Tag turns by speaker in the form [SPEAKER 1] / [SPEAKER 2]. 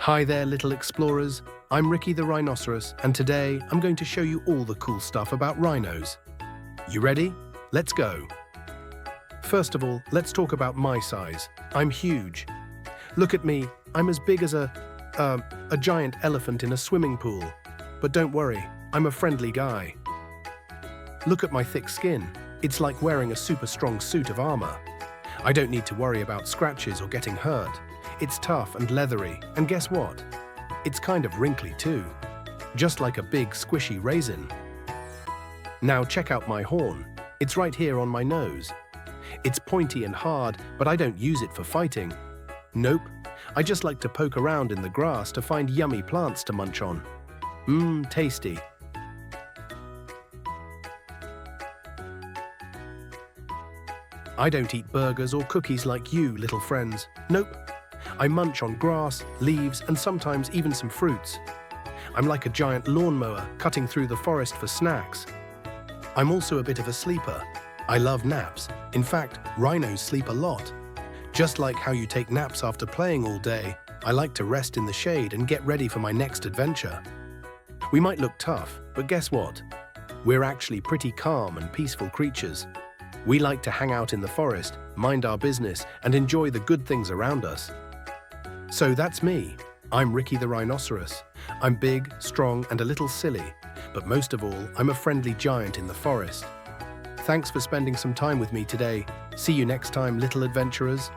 [SPEAKER 1] Hi there, little explorers. I'm Ricky the Rhinoceros, and today I'm going to show you all the cool stuff about rhinos. You ready? Let's go. First of all, let's talk about my size. I'm huge. Look at me, I'm as big as a giant elephant in a swimming pool. But don't worry, I'm a friendly guy. Look at my thick skin. It's like wearing a super strong suit of armor. I don't need to worry about scratches or getting hurt. It's tough and leathery, and guess what? It's kind of wrinkly too, just like a big squishy raisin. Now check out my horn. It's right here on my nose. It's pointy and hard, but I don't use it for fighting. Nope, I just like to poke around in the grass to find yummy plants to munch on. Tasty. I don't eat burgers or cookies like you, little friends. Nope. I munch on grass, leaves, and sometimes even some fruits. I'm like a giant lawnmower cutting through the forest for snacks. I'm also a bit of a sleeper. I love naps. In fact, rhinos sleep a lot. Just like how you take naps after playing all day, I like to rest in the shade and get ready for my next adventure. We might look tough, but guess what? We're actually pretty calm and peaceful creatures. We like to hang out in the forest, mind our business, and enjoy the good things around us. So that's me. I'm Ricky the Rhinoceros. I'm big, strong, and a little silly, but most of all, I'm a friendly giant in the forest. Thanks for spending some time with me today. See you next time, little adventurers.